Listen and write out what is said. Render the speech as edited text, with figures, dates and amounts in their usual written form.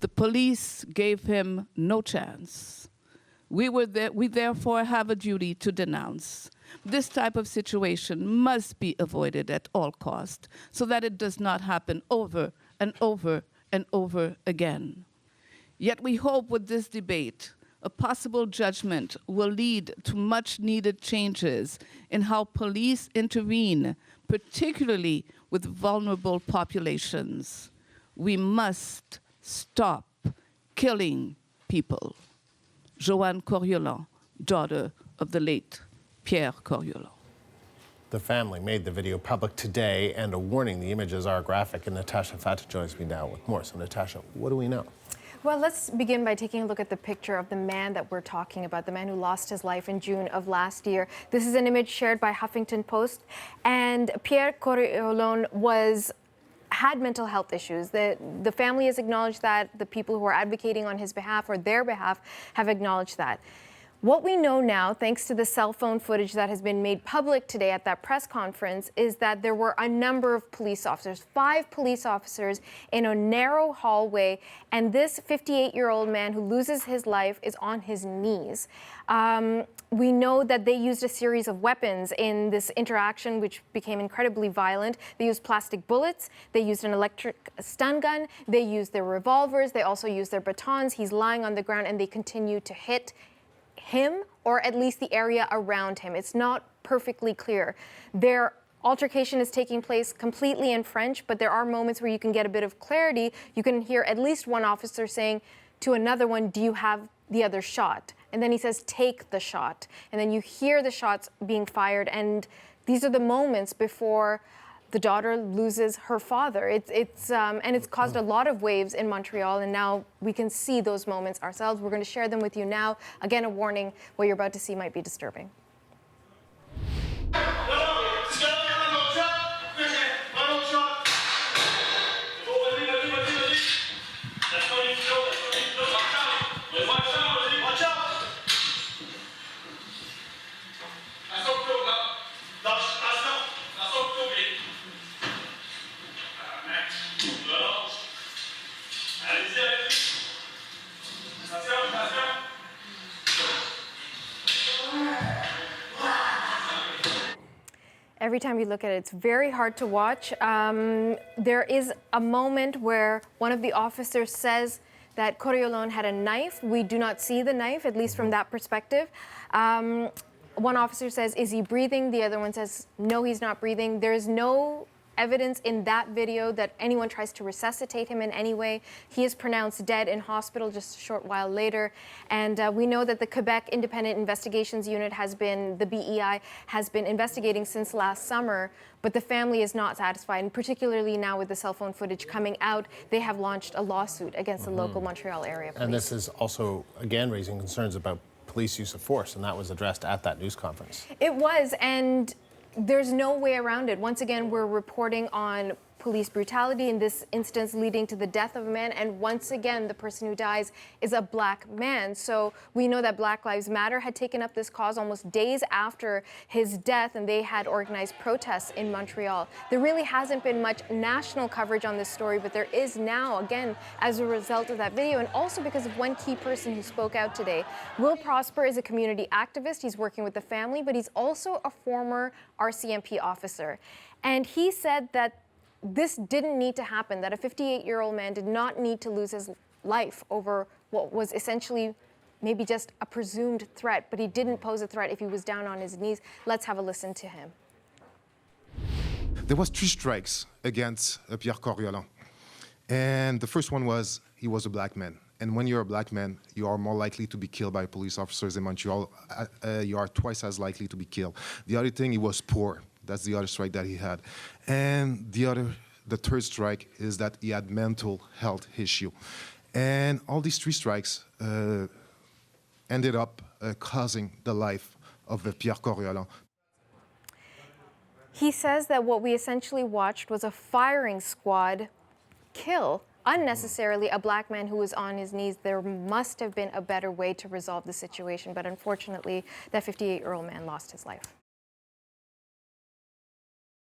The police gave him no chance. We therefore have a duty to denounce. This type of situation must be avoided at all costs so that it does not happen over and over and over again. Yet we hope with this debate, a possible judgment will lead to much needed changes in how police intervene, particularly with vulnerable populations. We must stop killing people. Joanne Coriolan, daughter of the late Pierre Coriolan. The family made the video public today, and a warning, the images are graphic, and Natasha Fata joins me now with more. So Natasha, what do we know? Well, let's begin by taking a look at the picture of the man that we're talking about, the man who lost his life in June of last year. This is an image shared by Huffington Post, and Pierre Coriolan had mental health issues. The family has acknowledged that. The people who are advocating on his behalf or their behalf have acknowledged that. What we know now, thanks to the cell phone footage that has been made public today at that press conference, is that there were a number of police officers, 5 police officers in a narrow hallway, and this 58-year-old man who loses his life is on his knees. We know that they used a series of weapons in this interaction, which became incredibly violent. They used plastic bullets, they used an electric stun gun, they used their revolvers, they also used their batons. He's lying on the ground, and they continue to hit him, or at least the area around him. It's not perfectly clear. Their altercation is taking place completely in French, but there are moments where you can get a bit of clarity. You can hear at least one officer saying to another one, "Do you have the other shot?" And then he says, "Take the shot." And then you hear the shots being fired, and these are the moments before the daughter loses her father. It's caused a lot of waves in Montreal, and now we can see those moments ourselves. We're going to share them with you now. Again, a warning, what you're about to see might be disturbing. Every time you look at it, it's very hard to watch. There is a moment where one of the officers says that Coriolan had a knife. We do not see the knife, at least from that perspective. One officer says, "Is he breathing?" The other one says, "No, he's not breathing." There is no evidence in that video that anyone tries to resuscitate him in any way. He is pronounced dead in hospital just a short while later. And we know that the Quebec Independent Investigations Unit the BEI, has been investigating since last summer, but the family is not satisfied. And particularly now with the cell phone footage coming out, they have launched a lawsuit against the local Montreal area police. And this is also, again, raising concerns about police use of force, and that was addressed at that news conference. It was, and there's no way around it. Once again, we're reporting on police brutality, in this instance leading to the death of a man, and once again the person who dies is a black man. So we know that Black Lives Matter had taken up this cause almost days after his death, and they had organized protests in Montreal. There really hasn't been much national coverage on this story, but there is now, again, as a result of that video, and also because of one key person who spoke out today. Will Prosper is a community activist. He's working with the family, but he's also a former RCMP officer. And he said that this didn't need to happen, that a 58-year-old man did not need to lose his life over what was essentially maybe just a presumed threat, but he didn't pose a threat if he was down on his knees. Let's have a listen to him. There was 3 strikes against Pierre Coriolan. And the first one was he was a black man. And when you're a black man, you are more likely to be killed by police officers in Montreal. You are twice as likely to be killed. The other thing, he was poor. That's the other strike that he had. And the third strike is that he had mental health issue. And all these 3 strikes ended up causing the life of Pierre Coriolan. He says that what we essentially watched was a firing squad kill unnecessarily a black man who was on his knees. There must have been a better way to resolve the situation, but unfortunately, that 58-year-old man lost his life.